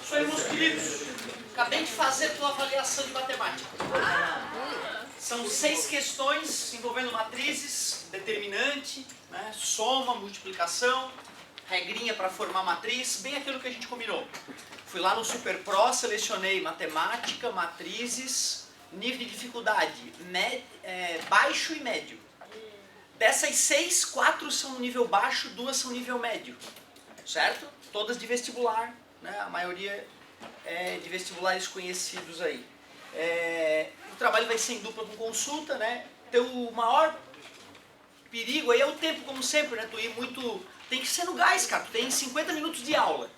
Isso aí, meus queridos. Acabei de fazer a tua avaliação de matemática. São 6 questões envolvendo matrizes, determinante, né, soma, multiplicação, regrinha para formar matriz, bem aquilo que a gente combinou. Fui lá no Super Pro, selecionei matemática, matrizes, nível de dificuldade, baixo e médio. Dessas 6, 4 são no nível baixo, 2 são no nível médio, certo? Todas de vestibular, né? A maioria de vestibulares conhecidos aí. O trabalho vai ser em dupla com consulta, né? Então o maior perigo aí é o tempo, como sempre, né? Tu ir muito... Tem que ser no gás, cara. Tu tem 50 minutos de aula,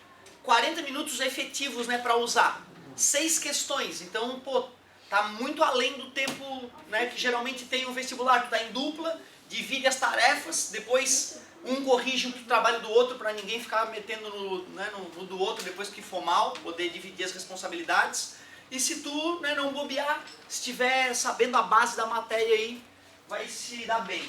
40 minutos efetivos, né, para usar. 6 questões, então, pô, tá muito além do tempo, né, que geralmente tem um vestibular. Tu tá em dupla, divide as tarefas, depois um corrige o trabalho do outro para ninguém ficar metendo no do outro depois que for mal, poder dividir as responsabilidades. E se tu, né, não bobear, se estiver sabendo a base da matéria aí, vai se dar bem.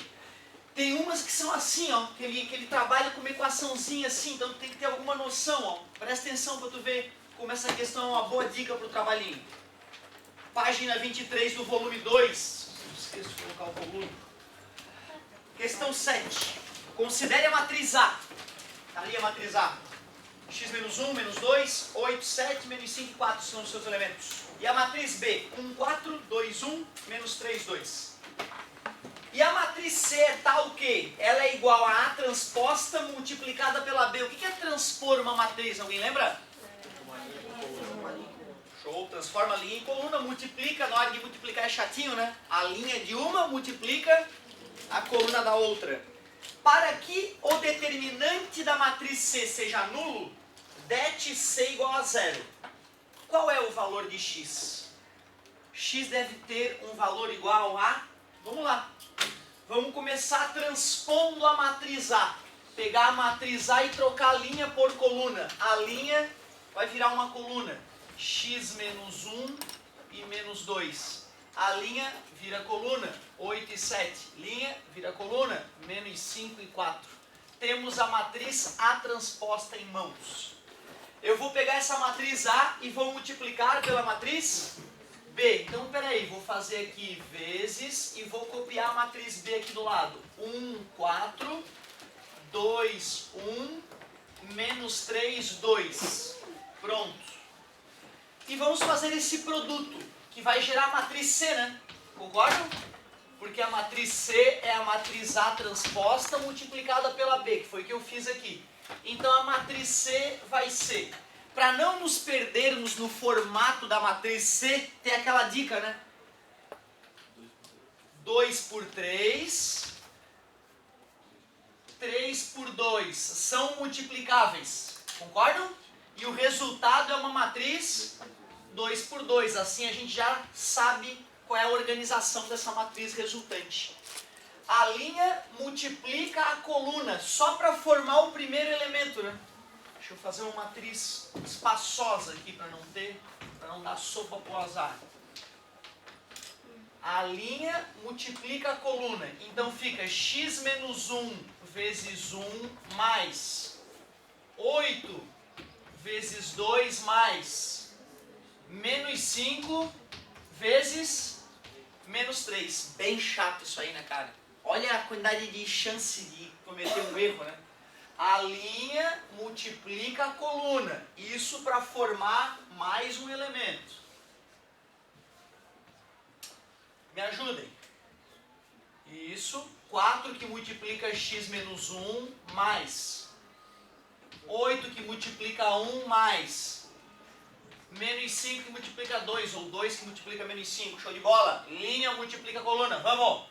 Tem umas que são assim, ó, que ele trabalha com uma equaçãozinha assim, então tu tem que ter alguma noção, ó. Presta atenção para tu ver como essa questão é uma boa dica para o trabalhinho. Página 23 do volume 2. Esqueço de colocar o volume. Questão 7. Considere a matriz A. Tá ali a matriz A. X menos 1, menos 2, 8, 7, menos 5 e 4 são os seus elementos. E a matriz B, 1, 4, 2, 1, menos 3, 2. E a matriz C é tal que ela é igual a A transposta multiplicada pela B. O que é transpor uma matriz? Alguém lembra? Show, transforma a linha em coluna, multiplica, na hora de multiplicar é chatinho, né? A linha de uma multiplica a coluna da outra. Para que o determinante da matriz C seja nulo, det C igual a 0. Qual é o valor de x? X deve ter um valor igual a... Vamos lá. Vamos começar transpondo a matriz A. Pegar a matriz A e trocar a linha por coluna. A linha vai virar uma coluna. X menos 1 e menos 2. A linha vira coluna. 8 e 7. Linha vira coluna. Menos 5 e 4. Temos a matriz A transposta em mãos. Eu vou pegar essa matriz A e vou multiplicar pela matriz B. Então, peraí, vou fazer aqui vezes e vou copiar a matriz B aqui do lado. 1, 4, 2, 1, menos 3, 2. Pronto. E vamos fazer esse produto, que vai gerar a matriz C, né? Concordam? Porque a matriz C é a matriz A transposta multiplicada pela B, que foi o que eu fiz aqui. Então, a matriz C vai ser... Para não nos perdermos no formato da matriz C, tem aquela dica, né? 2 por 3, 3 por 2 são multiplicáveis, concordam? E o resultado é uma matriz 2 por 2, assim a gente já sabe qual é a organização dessa matriz resultante. A linha multiplica a coluna, só para formar o primeiro elemento, né? Deixa eu fazer uma matriz espaçosa aqui para não dar sopa pro azar. A linha multiplica a coluna. Então fica x menos 1 vezes 1 mais 8 vezes 2 mais menos 5 vezes menos 3. Bem chato isso aí, né, cara? Olha a quantidade de chance de cometer um erro, né? A linha multiplica a coluna. Isso para formar mais um elemento. Me ajudem. Isso. 4 que multiplica x menos 1 mais 8 que multiplica 1 mais menos 5 que multiplica 2 ou 2 que multiplica menos 5. Show de bola? Linha multiplica a coluna. Vamos.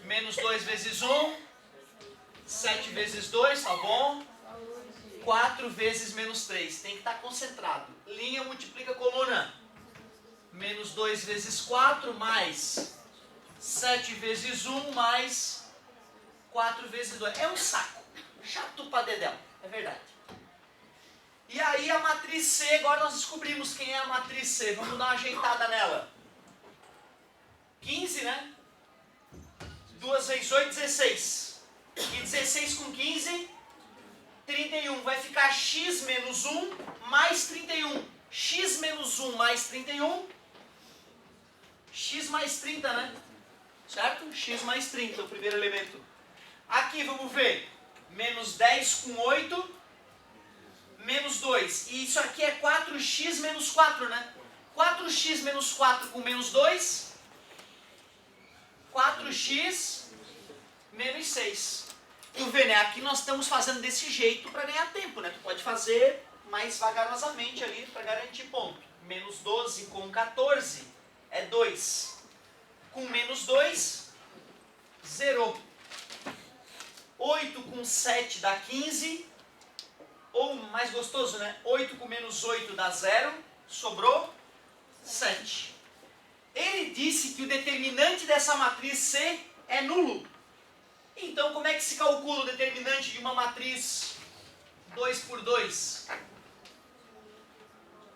Menos 2 vezes 1. 7 vezes 2, tá bom? 4 vezes menos 3. Tem que estar concentrado. Linha multiplica a coluna. Menos 2 vezes 4 mais 7 vezes 1 mais 4 vezes 2. É um saco. Chato pra dedéu. É verdade. E aí a matriz C, agora nós descobrimos quem é a matriz C. Vamos dar uma ajeitada nela. 15, né? 2 vezes 8, 16. E 16 com 15, 31. Vai ficar x menos 1 mais 31. X menos 1 mais 31. X mais 30, né? Certo? X mais 30, o primeiro elemento. Aqui, vamos ver. Menos 10 com 8. Menos 2. E isso aqui é 4x menos 4, né? 4x menos 4 com menos 2. 4x menos 6. Tu vê, né? Aqui nós estamos fazendo desse jeito para ganhar tempo, né? Tu pode fazer mais vagarosamente ali para garantir ponto. Menos 12 com 14 é 2. Com menos 2, zerou. 8 com 7 dá 15. Ou mais gostoso, né? 8 com menos 8 dá 0. Sobrou 7. Ele disse que o determinante dessa matriz C é nulo. Então, como é que se calcula o determinante de uma matriz 2 por 2?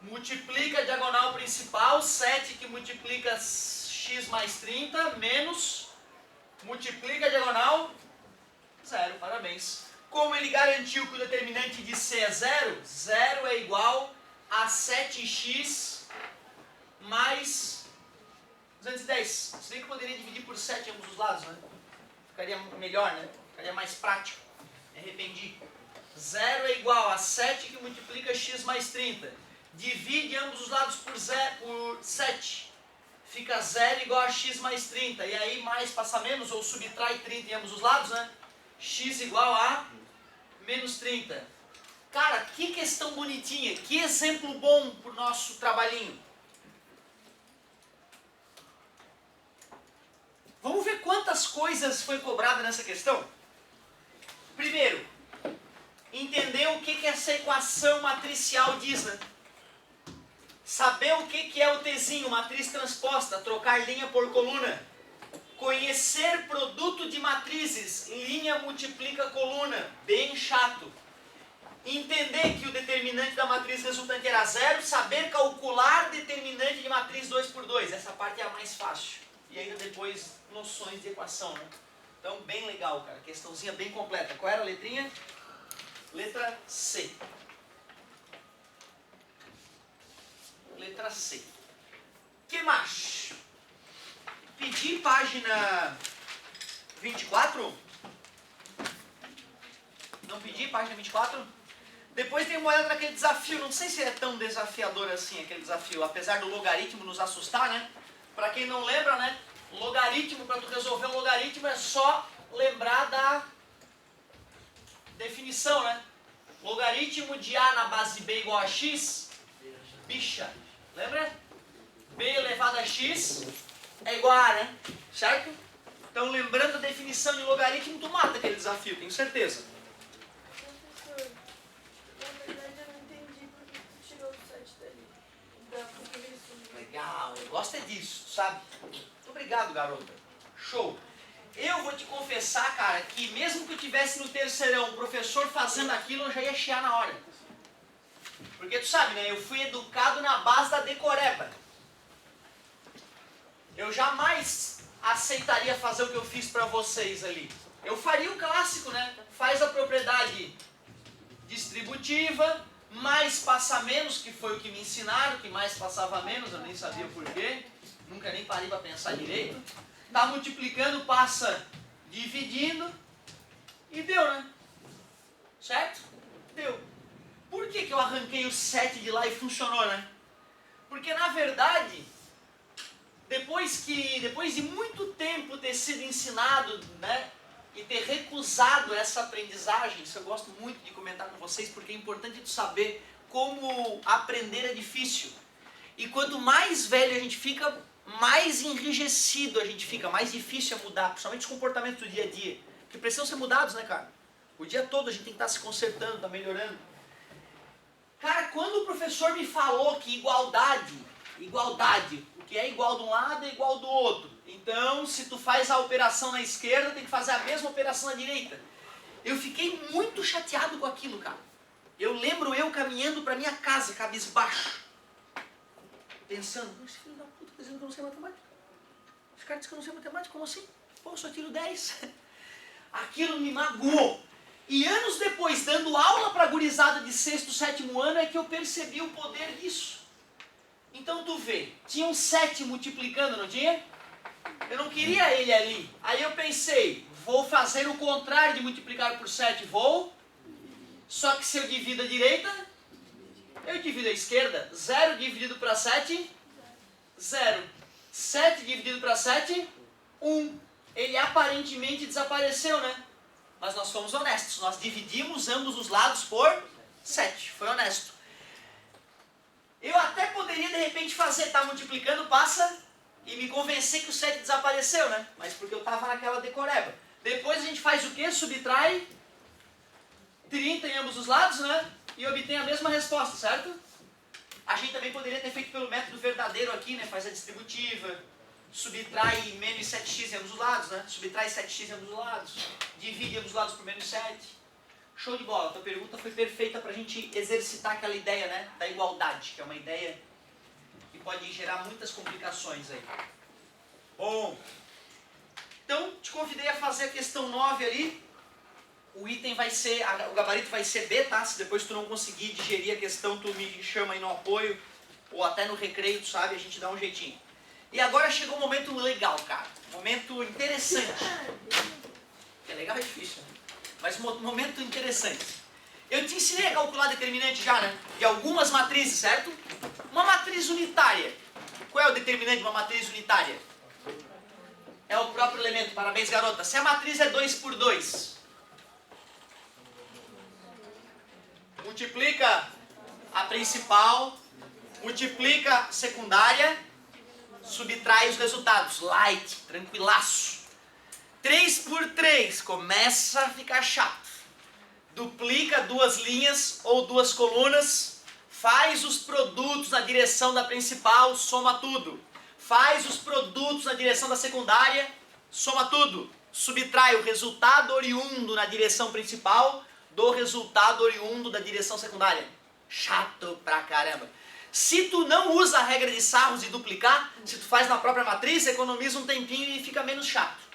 Multiplica a diagonal principal, 7 que multiplica x mais 30, menos, multiplica a diagonal, 0, parabéns. Como ele garantiu que o determinante de C é 0, 0 é igual a 7x mais 210. Se bem que eu poderia dividir por 7 em ambos os lados, né? Ficaria melhor, né? Ficaria mais prático. Me arrependi. 0 é igual a 7 que multiplica x mais 30. Divide ambos os lados por 7. Fica 0 igual a x mais 30. E aí mais passa menos, ou subtrai 30 em ambos os lados, né? X igual a menos 30. Cara, que questão bonitinha. Que exemplo bom pro nosso trabalhinho. Vamos ver quantas coisas foi cobrada nessa questão? Primeiro, entender o que essa equação matricial diz, né? Saber o que é o Tzinho, matriz transposta, trocar linha por coluna. Conhecer produto de matrizes, linha multiplica coluna, bem chato. Entender que o determinante da matriz resultante era 0, saber calcular determinante de matriz 2 por 2. Essa parte é a mais fácil. E ainda depois noções de equação, né? Então, bem legal, cara. Questãozinha bem completa. Qual era a letrinha? Letra C. Letra C. Que mais? Pedi página 24? Não pedi página 24? Depois tem uma olhada naquele desafio. Não sei se é tão desafiador assim aquele desafio, apesar do logaritmo nos assustar, né? Para quem não lembra, né? Logaritmo, para tu resolver um logaritmo é só lembrar da definição, né? Logaritmo de A na base de B igual a X, bicha, lembra? B elevado a X é igual a A, né? Certo? Então, lembrando a definição de logaritmo, tu mata aquele desafio, tenho certeza. Professor, na verdade eu não entendi por que tu tirou o 7 dali. Da progressão. Legal, eu gosto é disso, sabe? Muito obrigado, garota. Show. Eu vou te confessar, cara, que mesmo que eu tivesse no terceirão, o professor fazendo aquilo, eu já ia chiar na hora. Porque tu sabe, né? Eu fui educado na base da decoreba. Eu jamais aceitaria fazer o que eu fiz pra vocês ali. Eu faria o clássico, né? Faz a propriedade distributiva, mais passa menos, que foi o que me ensinaram, que mais passava menos, eu nem sabia por quê. Nunca nem parei pra pensar direito. Tá multiplicando, passa dividindo e deu, né? Certo? Deu. Por que eu arranquei o 7 de lá e funcionou, né? Porque na verdade, depois de muito tempo ter sido ensinado, né? E ter recusado essa aprendizagem, isso eu gosto muito de comentar com vocês, porque é importante tu saber como aprender é difícil. E quanto mais velho a gente fica, mais enrijecido a gente fica, mais difícil é mudar, principalmente os comportamentos do dia a dia, que precisam ser mudados, né, cara? O dia todo a gente tem que estar se consertando, tá melhorando. Cara, quando o professor me falou que igualdade, o que é igual de um lado é igual do outro. Então, se tu faz a operação na esquerda, tem que fazer a mesma operação na direita. Eu fiquei muito chateado com aquilo, cara. Eu lembro eu caminhando pra minha casa, cabisbaixo, pensando, esse filho da puta tá dizendo que eu não sei matemática. Esse cara diz que eu não sei matemática, como assim? Pô, eu só tiro 10. Aquilo me magoou. E anos depois, dando aula para a gurizada de 6º, 7º ano, é que eu percebi o poder disso. Então tu vê, tinha um 7 multiplicando, não tinha? Eu não queria ele ali. Aí eu pensei, vou fazer o contrário de multiplicar por 7, vou. Só que se eu divido a direita, eu divido a esquerda. 0 dividido para 7, 0. 7 dividido para 7, 1. Ele aparentemente desapareceu, né? Mas nós fomos honestos. Nós dividimos ambos os lados por 7. Foi honesto. Eu até poderia de repente fazer, tá multiplicando, passa, e me convencer que o 7 desapareceu, né? Mas porque eu estava naquela decoreba. Depois a gente faz o quê? Subtrai 30 em ambos os lados, né? E obtém a mesma resposta, certo? A gente também poderia ter feito pelo método verdadeiro aqui, né? Faz a distributiva, subtrai menos 7x em ambos os lados, né? Subtrai 7x em ambos os lados, divide ambos os lados por menos 7. Show de bola, a tua pergunta foi perfeita para a gente exercitar aquela ideia, né? Da igualdade, que é uma ideia que pode gerar muitas complicações aí. Bom, então te convidei a fazer a questão 9 ali. O item vai ser, o gabarito vai ser B, tá? Se depois tu não conseguir digerir a questão, tu me chama aí no apoio, ou até no recreio, tu sabe, a gente dá um jeitinho. E agora chegou um momento legal, cara. Um momento interessante. É legal, é difícil, né? Mas um momento interessante. Eu te ensinei a calcular determinante já, né? De algumas matrizes, certo? Uma matriz unitária. Qual é o determinante de uma matriz unitária? É o próprio elemento. Parabéns, garota. Se a matriz é 2 por 2, multiplica a principal, multiplica a secundária, subtrai os resultados. Light, tranquilaço. 3 por 3, começa a ficar chato. Duplica 2 linhas ou 2 colunas, faz os produtos na direção da principal, soma tudo. Faz os produtos na direção da secundária, soma tudo. Subtrai o resultado oriundo na direção principal do resultado oriundo da direção secundária. Chato pra caramba. Se tu não usa a regra de Sarros e duplicar, se tu faz na própria matriz, economiza um tempinho e fica menos chato.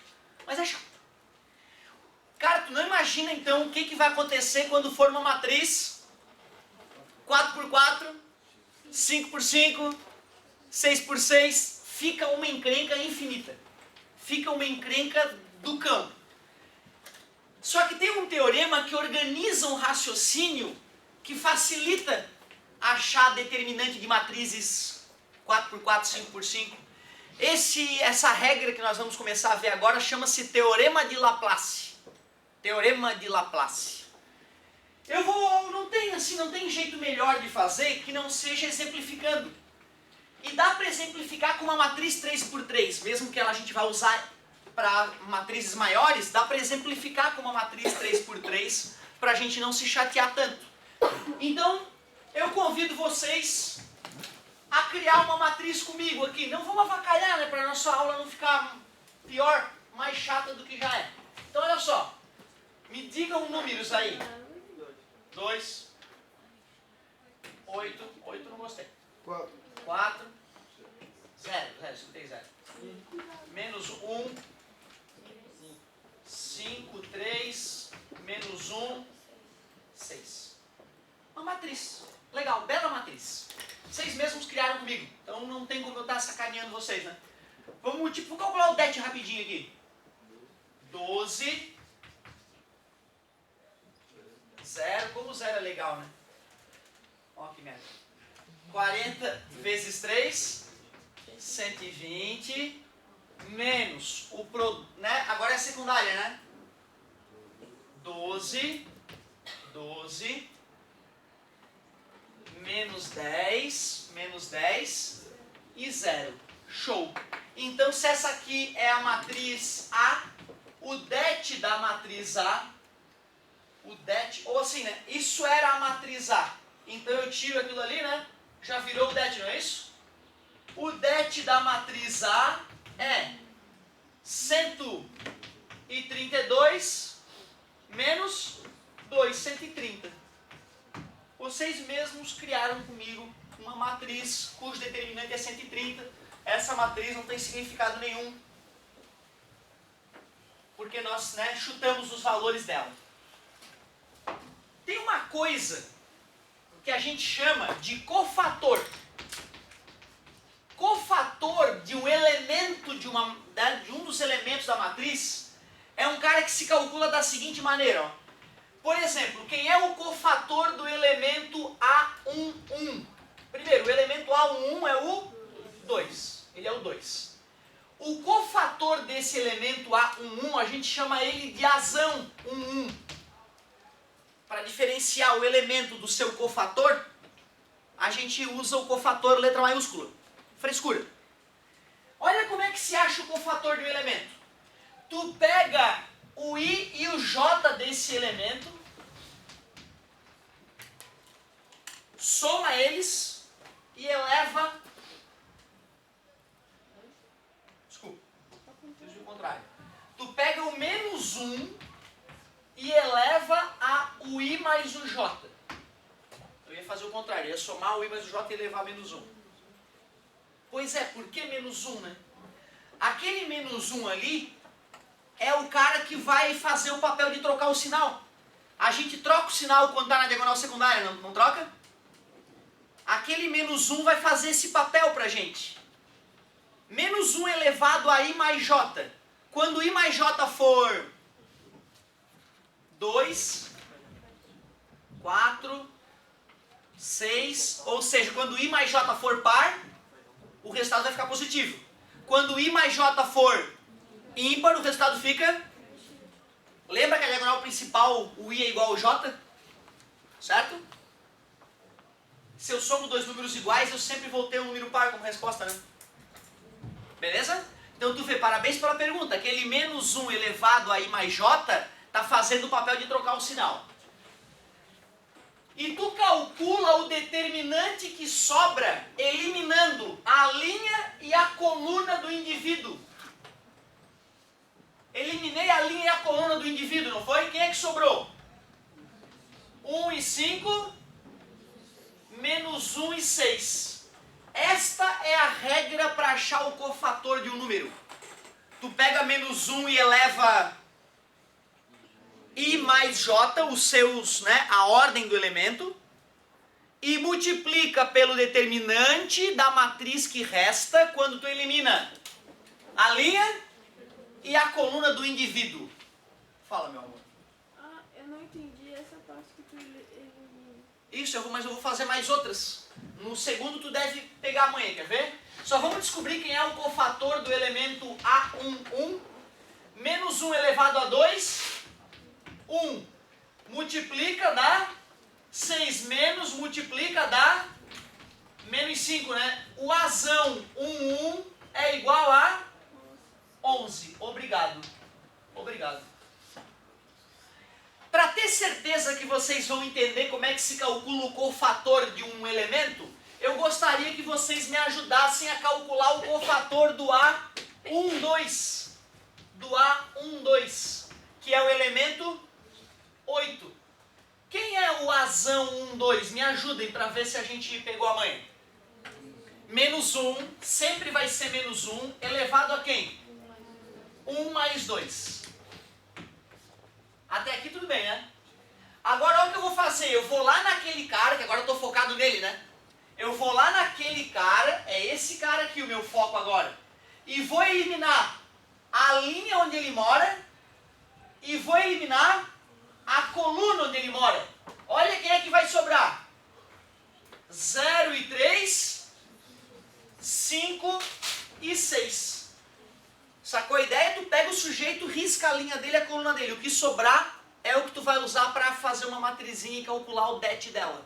Mas é chato. Cara, tu não imagina então o que vai acontecer quando for uma matriz 4 por 4, 5 por 5, 6 por 6, fica uma encrenca infinita. Fica uma encrenca do cão. Só que tem um teorema que organiza um raciocínio que facilita achar determinante de matrizes 4 por 4, 5 por 5. Essa regra que nós vamos começar a ver agora chama-se Teorema de Laplace. Teorema de Laplace. Não tem jeito melhor de fazer que não seja exemplificando. E dá para exemplificar com uma matriz 3 por 3, mesmo que a gente vai usar para matrizes maiores, dá para exemplificar com uma matriz 3 por 3 para a gente não se chatear tanto. Então, eu convido vocês a criar uma matriz comigo aqui. Não vamos avacalhar, né, para a nossa aula não ficar pior, mais chata do que já é. Então, olha só. Me digam números aí. 2, 8, 8 não gostei. 4, 0, escutei 0. Menos 1, 5, 3, menos 1, 6. Uma matriz. Legal, bela matriz. Vocês mesmos criaram comigo, então não tem como eu estar sacaneando vocês, né? Vamos calcular o DET rapidinho aqui. 12, 0, como 0 é legal, né? Ó que merda. 40 vezes 3, 120, menos o produto, né? Agora é secundária, né? 12, menos 10 e 0. Show! Então, se essa aqui é a matriz A, o det da matriz A, ou assim, né? Isso era a matriz A. Então, eu tiro aquilo ali, né? Já virou o det, não é isso? O det da matriz A é 132 menos 2, 130. Vocês mesmos criaram comigo uma matriz cujo determinante é 130. Essa matriz não tem significado nenhum, porque nós, né, chutamos os valores dela. Tem uma coisa que a gente chama de cofator. Cofator de um elemento de um dos elementos da matriz é um cara que se calcula da seguinte maneira, ó. Por exemplo, quem é o cofator do elemento A11? Primeiro, o elemento A11 é o 2. Ele é o 2. O cofator desse elemento A11, a gente chama ele de azão 11. Para diferenciar o elemento do seu cofator, a gente usa o cofator letra maiúscula. Frescura. Olha como é que se acha o cofator de um elemento. Tu pega o I e o J desse elemento, soma eles e eleva... Desculpa, fiz o contrário. Tu pega o menos 1 e eleva o I mais o J. Eu ia fazer o contrário, ia somar o I mais o J e elevar menos 1. Pois é, por que menos 1, né? Aquele menos 1 ali é o cara que vai fazer o papel de trocar o sinal. A gente troca o sinal quando está na diagonal secundária, não troca? Aquele menos 1 vai fazer esse papel pra gente. Menos 1 elevado a I mais J. Quando I mais J for 2, 4, 6, ou seja, quando I mais J for par, o resultado vai ficar positivo. Quando I mais J for ímpar, o resultado fica... Lembra que a diagonal principal, o I é igual ao J? Certo? Se eu somo dois números iguais, eu sempre vou ter um número par como resposta, né? Beleza? Então tu vê, parabéns pela pergunta. Aquele menos 1 elevado a I mais J está fazendo o papel de trocar o sinal. E tu calcula o determinante que sobra eliminando a linha e a coluna do indivíduo. Eliminei a linha e a coluna do indivíduo, não foi? Quem é que sobrou? 1 e 5, menos 1 e 6. Esta é a regra para achar o cofator de um número. Tu pega menos 1 e eleva I mais J, os seus, né, a ordem do elemento, e multiplica pelo determinante da matriz que resta quando tu elimina a linha e a coluna do indivíduo. Fala, meu amor. Eu não entendi essa parte que tu elimina. Isso, mas eu vou fazer mais outras. No segundo tu deve pegar amanhã, quer ver? Só vamos descobrir quem é o cofator do elemento A11. Menos 1 elevado a 2... 1 multiplica dá 6, menos multiplica dá menos 5, né? O azão 1 é igual a 11. Obrigado. Obrigado. Para ter certeza que vocês vão entender como é que se calcula o cofator de um elemento, eu gostaria que vocês me ajudassem a calcular o cofator do A12. Do A12, que é o elemento 8. Quem é o azão 12? Me ajudem para ver se a gente pegou a manha. Menos 1, sempre vai ser menos 1, elevado a quem? 1 mais 2. Até aqui tudo bem, né? Agora olha o que eu vou fazer. Eu vou lá naquele cara, que agora eu estou focado nele, né? Eu vou lá naquele cara, é esse cara aqui o meu foco agora. E vou eliminar a linha onde ele mora e vou eliminar a coluna onde ele mora. Olha quem é que vai sobrar. 0 e 3, 5 e 6. Sacou a ideia? Tu pega o sujeito, risca a linha dele e a coluna dele. O que sobrar é o que tu vai usar para fazer uma matrizinha e calcular o det dela.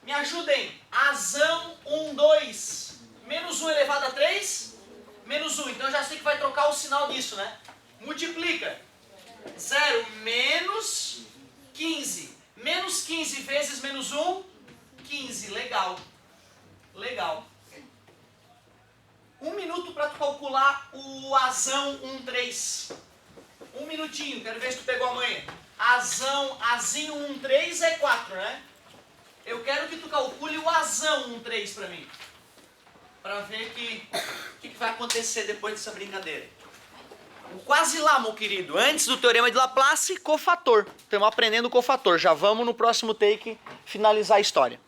Me ajudem. Azão 2. Menos 1 elevado a 3, menos 1. Então eu já sei que vai trocar o sinal disso, né? Multiplica. 0 menos 15. Menos 15 vezes menos 1, 15. Legal. Legal. 1 minuto para tu calcular o azão 13. 1 minutinho, quero ver se tu pegou a manha. Azinho 13 é 4, né? Eu quero que tu calcule o azão 13 para mim. Para ver o que vai acontecer depois dessa brincadeira. Quase lá, meu querido. Antes do Teorema de Laplace, cofator. Estamos aprendendo cofator. Já vamos no próximo take finalizar a história.